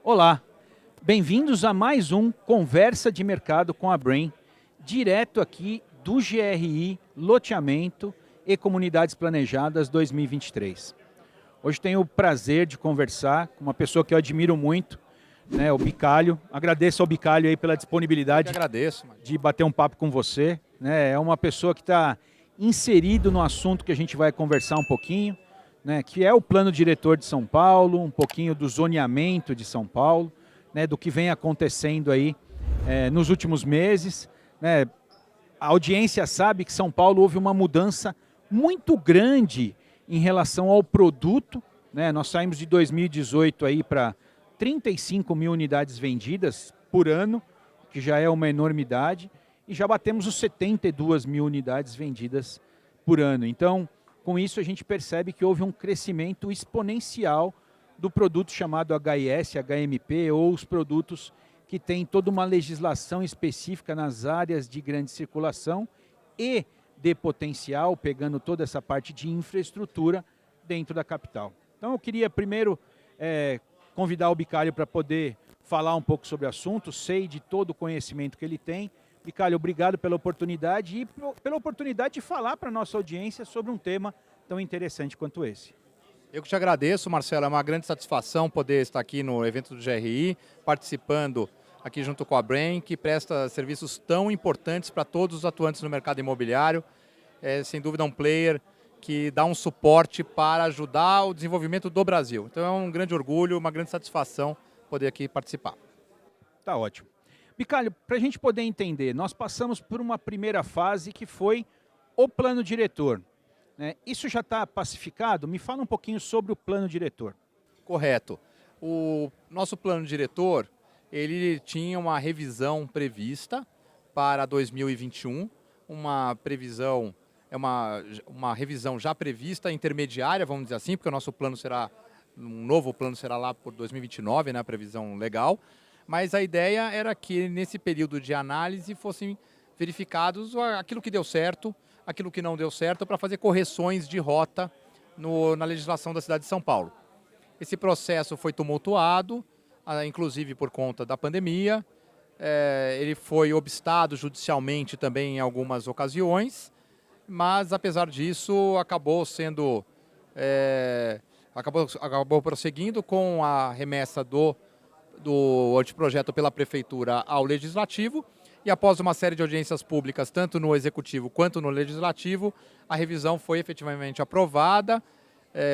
Olá, bem-vindos a mais um Conversa de Mercado com a Brain, direto aqui do GRI Loteamento e Comunidades Planejadas 2023. Hoje tenho o prazer de conversar com uma pessoa que eu admiro muito, né, o Bicalho. Agradeço ao Bicalho aí pela disponibilidade de bater um papo com você. Né? É uma pessoa que está inserido no assunto que a gente vai conversar um pouquinho, né, que é o plano diretor de São Paulo, um pouquinho do zoneamento de São Paulo, né, do que vem acontecendo aí nos últimos meses. Né. A audiência sabe que São Paulo houve uma mudança muito grande em relação ao produto. Né. Nós saímos de 2018 aí para 35 mil unidades vendidas por ano, que já é uma enormidade, e já batemos os 72 mil unidades vendidas por ano. Então, com isso, a gente percebe que houve um crescimento exponencial do produto chamado HIS, HMP, ou os produtos que têm toda uma legislação específica nas áreas de grande circulação e de potencial, pegando toda essa parte de infraestrutura dentro da capital. Então, eu queria primeiro convidar o Bicalho para poder falar um pouco sobre o assunto, sei de todo o conhecimento que ele tem. Bicalho, obrigado pela oportunidade e pela oportunidade de falar para a nossa audiência sobre um tema tão interessante quanto esse. Eu que te agradeço, Marcelo, é uma grande satisfação poder estar aqui no evento do GRI, participando aqui junto com a Brain, que presta serviços tão importantes para todos os atuantes no mercado imobiliário. É, sem dúvida, um player que dá um suporte para ajudar o desenvolvimento do Brasil. Então é um grande orgulho, uma grande satisfação poder aqui participar. Tá ótimo. Bicalho, para a gente poder entender, nós passamos por uma primeira fase que foi o plano diretor. Né? Isso já está pacificado? Me fala um pouquinho sobre o plano diretor. Correto. O nosso plano diretor, ele tinha uma revisão prevista para 2021, uma previsão, uma revisão já prevista, intermediária, vamos dizer assim, porque o nosso plano será, um novo plano será lá por 2029, né, a previsão legal. Mas a ideia era que nesse período de análise fossem verificados aquilo que deu certo, aquilo que não deu certo, para fazer correções de rota na legislação da cidade de São Paulo. Esse processo foi tumultuado, inclusive por conta da pandemia. Ele foi obstado judicialmente também em algumas ocasiões, mas apesar disso acabou sendo acabou prosseguindo com a remessa do anteprojeto pela Prefeitura ao Legislativo, e após uma série de audiências públicas, tanto no Executivo quanto no Legislativo, a revisão foi efetivamente aprovada,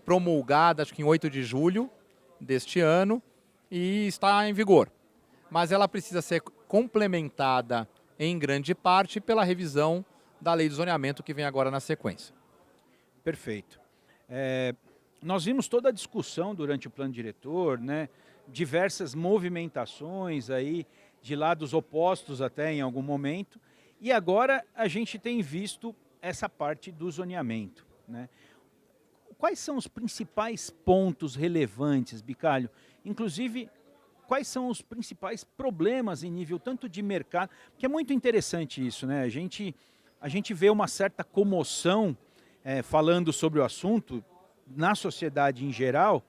promulgada, acho que em 8 de julho deste ano, e está em vigor. Mas ela precisa ser complementada, em grande parte, pela revisão da Lei do Zoneamento, que vem agora na sequência. Perfeito. Nós vimos toda a discussão durante o plano diretor, né? Diversas movimentações aí de lados opostos até em algum momento, e agora a gente tem visto essa parte do zoneamento. Né? Quais são os principais pontos relevantes, Bicalho? Inclusive, quais são os principais problemas em nível tanto de mercado, porque é muito interessante isso, né? A gente vê uma certa comoção falando sobre o assunto na sociedade em geral.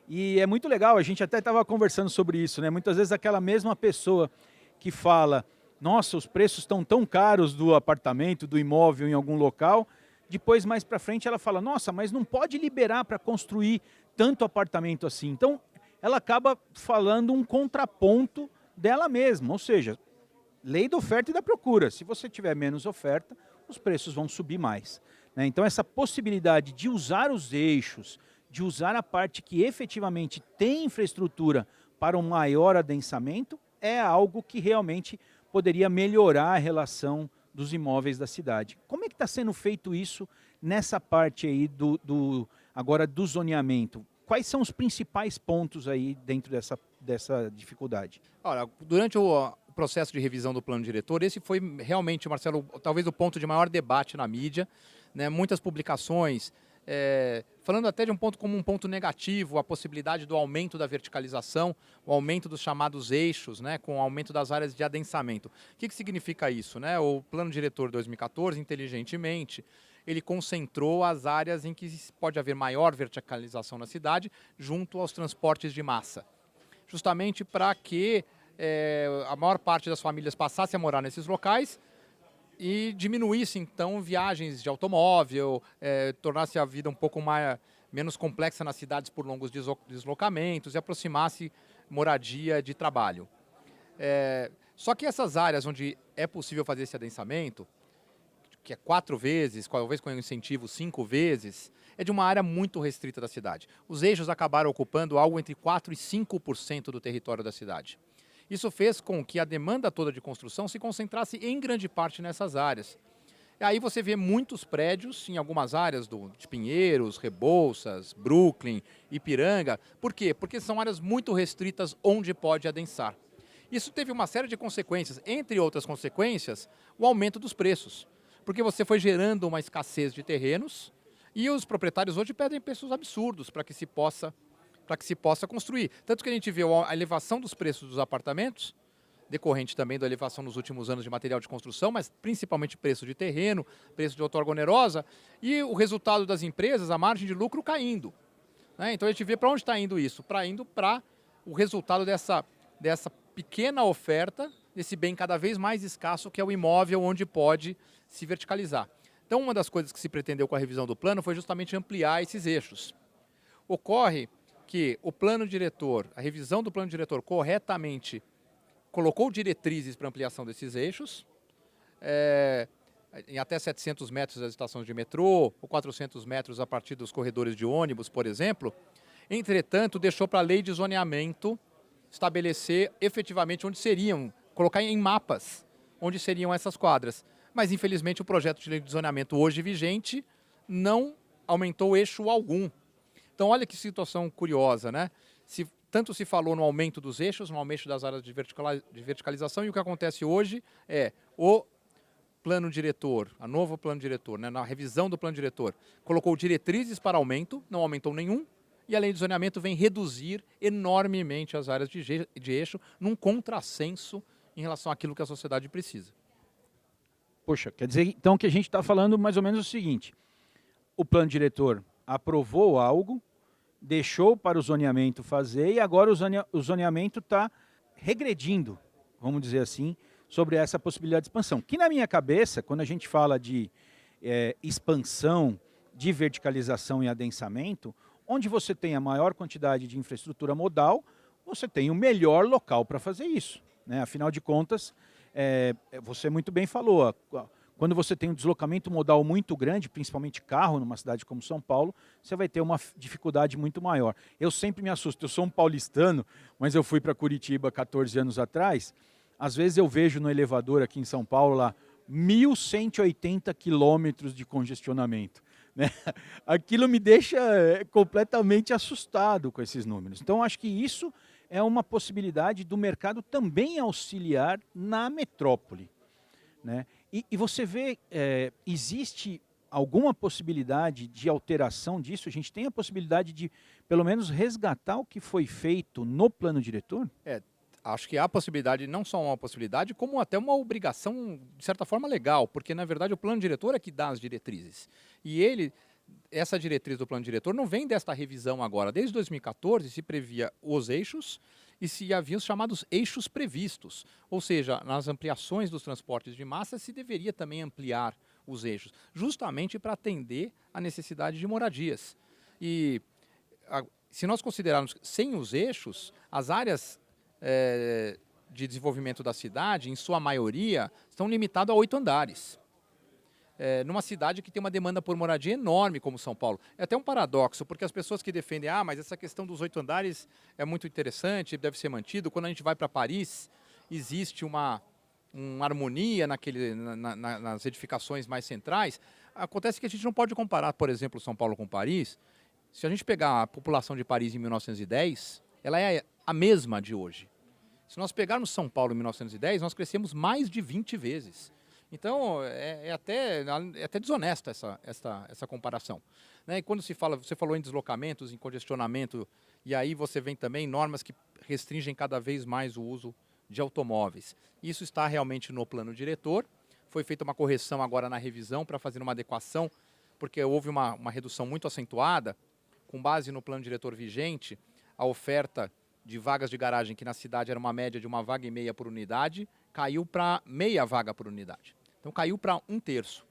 E é muito legal, a gente até estava conversando sobre isso, né? Muitas vezes aquela mesma pessoa que fala, nossa, os preços estão tão caros do apartamento, do imóvel em algum local, depois mais para frente ela fala, nossa, mas não pode liberar para construir tanto apartamento assim. Então, ela acaba falando um contraponto dela mesma, ou seja, lei da oferta e da procura. Se você tiver menos oferta, os preços vão subir mais. Né? Então, essa possibilidade de usar os eixos, de usar a parte que efetivamente tem infraestrutura para um maior adensamento, é algo que realmente poderia melhorar a relação dos imóveis da cidade. Como é que está sendo feito isso nessa parte aí agora do zoneamento? Quais são os principais pontos aí dentro dessa dificuldade? Olha, durante o processo de revisão do plano diretor, esse foi realmente, Marcelo, talvez o ponto de maior debate na mídia, né? Muitas publicações, falando até de um ponto como um ponto negativo, a possibilidade do aumento da verticalização, o aumento dos chamados eixos, né, com o aumento das áreas de adensamento. O que significa isso? Né? O Plano Diretor 2014, inteligentemente, ele concentrou as áreas em que pode haver maior verticalização na cidade junto aos transportes de massa. justamente para que a maior parte das famílias passasse a morar nesses locais e diminuísse, então, viagens de automóvel, tornasse a vida um pouco menos complexa nas cidades por longos deslocamentos e aproximasse moradia de trabalho. Só que essas áreas onde é possível fazer esse adensamento, que é 4 vezes, talvez com incentivo 5 vezes, é de uma área muito restrita da cidade. Os eixos acabaram ocupando algo entre 4% e 5% do território da cidade. Isso fez com que a demanda toda de construção se concentrasse em grande parte nessas áreas. E aí você vê muitos prédios em algumas áreas de Pinheiros, Rebouças, Brooklyn, Ipiranga. Por quê? Porque são áreas muito restritas onde pode adensar. Isso teve uma série de consequências, entre outras consequências, o aumento dos preços. Porque você foi gerando uma escassez de terrenos e os proprietários hoje pedem preços absurdos para que se possa construir. Tanto que a gente vê a elevação dos preços dos apartamentos, decorrente também da elevação nos últimos anos de material de construção, mas principalmente preço de terreno, preço de outorga onerosa, e o resultado das empresas, a margem de lucro caindo. Então a gente vê para onde está indo isso? Indo para o resultado dessa pequena oferta, desse bem cada vez mais escasso, que é o imóvel onde pode se verticalizar. Então uma das coisas que se pretendeu com a revisão do plano foi justamente ampliar esses eixos. Ocorre que o plano diretor, a revisão do plano diretor corretamente colocou diretrizes para ampliação desses eixos, em até 700 metros das estações de metrô, ou 400 metros a partir dos corredores de ônibus, por exemplo. Entretanto, deixou para a lei de zoneamento estabelecer efetivamente onde seriam, colocar em mapas onde seriam essas quadras. Mas, infelizmente, o projeto de lei de zoneamento hoje vigente não aumentou eixo algum. Então, olha que situação curiosa, né? Tanto se falou no aumento dos eixos, no aumento das áreas de verticalização, e o que acontece hoje é o plano diretor, a novo plano diretor, né, na revisão do plano diretor, colocou diretrizes para aumento, não aumentou nenhum, e a lei de zoneamento vem reduzir enormemente as áreas de eixo num contrassenso em relação àquilo que a sociedade precisa. Poxa, quer dizer então que a gente está falando mais ou menos o seguinte: o plano diretor aprovou algo, deixou para o zoneamento fazer, e agora o zoneamento está regredindo, vamos dizer assim, sobre essa possibilidade de expansão. Que na minha cabeça, quando a gente fala de expansão, de verticalização e adensamento, onde você tem a maior quantidade de infraestrutura modal, você tem o melhor local para fazer isso, né? Afinal de contas, você muito bem falou, quando você tem um deslocamento modal muito grande, principalmente carro, numa cidade como São Paulo, você vai ter uma dificuldade muito maior. Eu sempre me assusto, eu sou um paulistano, mas eu fui para Curitiba 14 anos atrás, às vezes eu vejo no elevador aqui em São Paulo lá 1.180 quilômetros de congestionamento, né? Aquilo me deixa completamente assustado com esses números. Então acho que isso é uma possibilidade do mercado também auxiliar na metrópole, né? E você vê, existe alguma possibilidade de alteração disso? A gente tem a possibilidade de, pelo menos, resgatar o que foi feito no plano diretor? Acho que há possibilidade, não só uma possibilidade, como até uma obrigação, de certa forma, legal, porque, na verdade, o plano diretor é que dá as diretrizes. E essa diretriz do plano diretor não vem desta revisão agora. Desde 2014 se previa os eixos e se havia os chamados eixos previstos. Ou seja, nas ampliações dos transportes de massa se deveria também ampliar os eixos, justamente para atender a necessidade de moradias. E se nós considerarmos sem os eixos, as áreas de desenvolvimento da cidade, em sua maioria, estão limitadas a 8 andares. Numa cidade que tem uma demanda por moradia enorme como São Paulo. É até um paradoxo, porque as pessoas que defendem, mas essa questão dos 8 andares é muito interessante, deve ser mantido. Quando a gente vai para Paris, existe uma harmonia nas edificações mais centrais. Acontece que a gente não pode comparar, por exemplo, São Paulo com Paris. Se a gente pegar a população de Paris em 1910, ela é a mesma de hoje. Se nós pegarmos São Paulo em 1910, nós crescemos mais de 20 vezes. Então, é até desonesta essa comparação, né? E quando você falou em deslocamentos, em congestionamento, e aí você vem também normas que restringem cada vez mais o uso de automóveis. Isso está realmente no plano diretor. Foi feita uma correção agora na revisão para fazer uma adequação, porque houve uma redução muito acentuada, com base no plano diretor vigente, a oferta de vagas de garagem, que na cidade era uma média de 1,5 vaga por unidade, caiu para meia vaga por unidade. Então caiu para 1/3.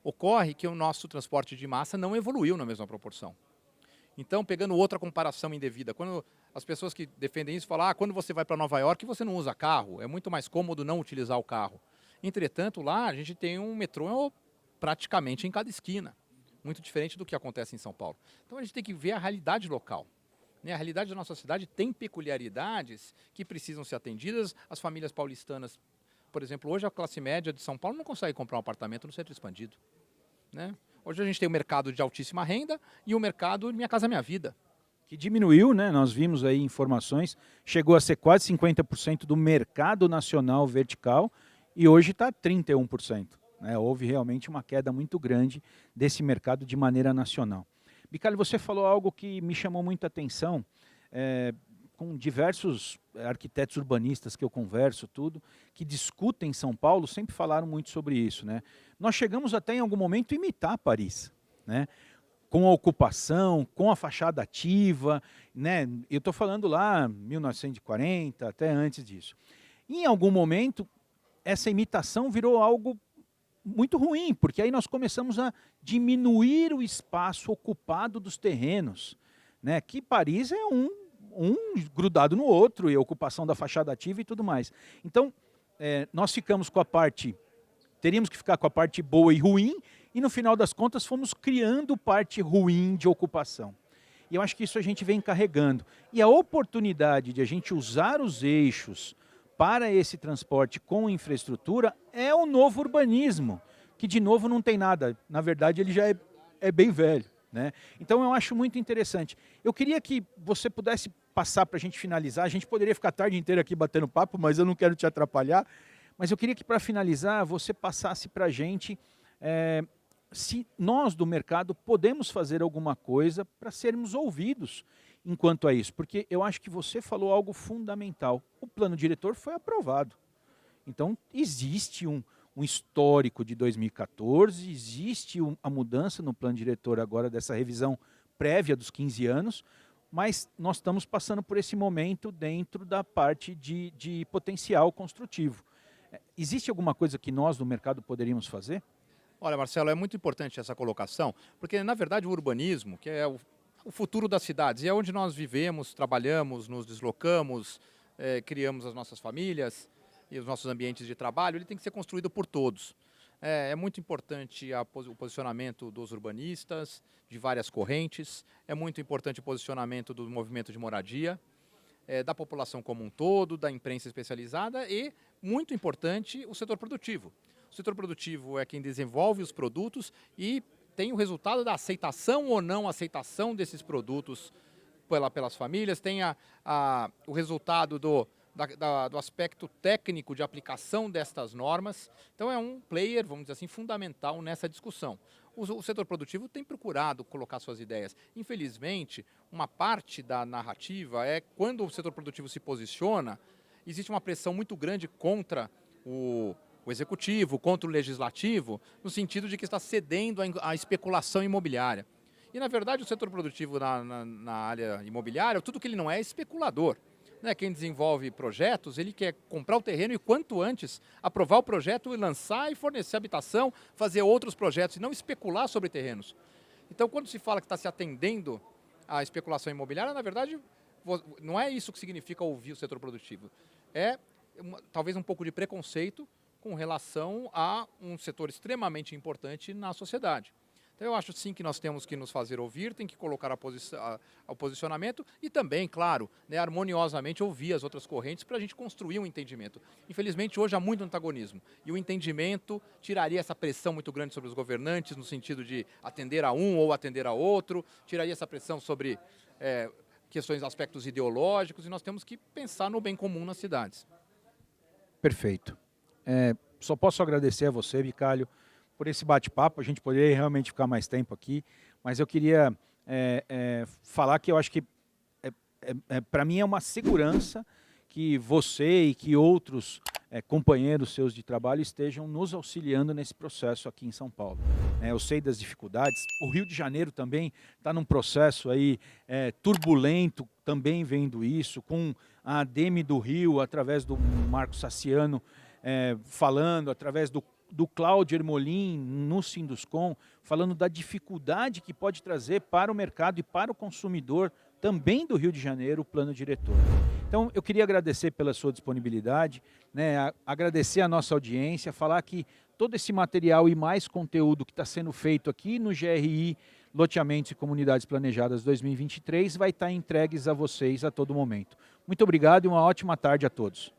Ocorre que o nosso transporte de massa não evoluiu na mesma proporção. Então, pegando outra comparação indevida, quando as pessoas que defendem isso falam, quando você vai para Nova York você não usa carro, é muito mais cômodo não utilizar o carro. Entretanto, lá a gente tem um metrô praticamente em cada esquina, muito diferente do que acontece em São Paulo. Então a gente tem que ver a realidade local. A realidade da nossa cidade tem peculiaridades que precisam ser atendidas. As famílias paulistanas, por exemplo, hoje a classe média de São Paulo não consegue comprar um apartamento no centro expandido. Hoje a gente tem o mercado de altíssima renda e o mercado Minha Casa Minha Vida. Que diminuiu, né? Nós vimos aí informações, chegou a ser quase 50% do mercado nacional vertical e hoje está 31%. Houve realmente uma queda muito grande desse mercado de maneira nacional. Bicalho, você falou algo que me chamou muita atenção, com diversos arquitetos urbanistas que eu converso, que discutem São Paulo, sempre falaram muito sobre isso. Nós chegamos até em algum momento a imitar Paris, com a ocupação, com a fachada ativa, eu estou falando lá 1940, até antes disso. Em algum momento, essa imitação virou algo muito ruim, porque aí nós começamos a diminuir o espaço ocupado dos terrenos, que Paris é um grudado no outro, e a ocupação da fachada ativa e tudo mais. Então, nós ficamos com a parte, teríamos que ficar com a parte boa e ruim, e no final das contas fomos criando parte ruim de ocupação. E eu acho que isso a gente vem carregando. E a oportunidade de a gente usar os eixos para esse transporte com infraestrutura é o novo urbanismo, que de novo não tem nada, na verdade ele já é bem velho. Então eu acho muito interessante. Eu queria que você pudesse passar para a gente finalizar, a gente poderia ficar a tarde inteira aqui batendo papo, mas eu não quero te atrapalhar, mas eu queria que para finalizar você passasse para a gente se nós do mercado podemos fazer alguma coisa para sermos ouvidos enquanto a isso, porque eu acho que você falou algo fundamental. O plano diretor foi aprovado. Então, existe um histórico de 2014, existe a mudança no plano diretor agora dessa revisão prévia dos 15 anos, mas nós estamos passando por esse momento dentro da parte de potencial construtivo. Existe alguma coisa que nós do mercado poderíamos fazer? Olha, Marcelo, é muito importante essa colocação, porque na verdade o urbanismo, que é o futuro das cidades, e é onde nós vivemos, trabalhamos, nos deslocamos, criamos as nossas famílias e os nossos ambientes de trabalho, ele tem que ser construído por todos. É muito importante o posicionamento dos urbanistas, de várias correntes, é muito importante o posicionamento do movimento de moradia, da população como um todo, da imprensa especializada e, muito importante, o setor produtivo. O setor produtivo é quem desenvolve os produtos e tem o resultado da aceitação ou não aceitação desses produtos pelas famílias, tem o resultado do aspecto técnico de aplicação destas normas. Então é um player, vamos dizer assim, fundamental nessa discussão. O setor produtivo tem procurado colocar suas ideias. Infelizmente, uma parte da narrativa é quando o setor produtivo se posiciona, existe uma pressão muito grande contra o executivo, contra o legislativo, no sentido de que está cedendo à especulação imobiliária. E, na verdade, o setor produtivo na área imobiliária, tudo que ele não é especulador. Quem desenvolve projetos, ele quer comprar o terreno e, quanto antes, aprovar o projeto e lançar e fornecer habitação, fazer outros projetos e não especular sobre terrenos. Então, quando se fala que está se atendendo à especulação imobiliária, na verdade, não é isso que significa ouvir o setor produtivo. É talvez um pouco de preconceito com relação a um setor extremamente importante na sociedade. Então eu acho sim que nós temos que nos fazer ouvir, tem que colocar o posicionamento e também, claro, harmoniosamente ouvir as outras correntes para a gente construir um entendimento. Infelizmente hoje há muito antagonismo e o entendimento tiraria essa pressão muito grande sobre os governantes no sentido de atender a um ou atender a outro, tiraria essa pressão sobre questões, aspectos ideológicos e nós temos que pensar no bem comum nas cidades. Perfeito. Só posso agradecer a você, Bicalho, por esse bate-papo. A gente poderia realmente ficar mais tempo aqui, mas eu queria falar que eu acho que, para mim, é uma segurança que você e que outros companheiros seus de trabalho estejam nos auxiliando nesse processo aqui em São Paulo. Eu sei das dificuldades, o Rio de Janeiro também está num processo aí turbulento, também vendo isso, com a ADEME do Rio, através do Marco Saciano, falando, através do Cláudio Ermolim no Sinduscom, falando da dificuldade que pode trazer para o mercado e para o consumidor também do Rio de Janeiro o plano diretor. Então, eu queria agradecer pela sua disponibilidade, agradecer a nossa audiência, falar que todo esse material e mais conteúdo que está sendo feito aqui no GRI Loteamentos e Comunidades Planejadas 2023 vai estar entregues a vocês a todo momento. Muito obrigado e uma ótima tarde a todos.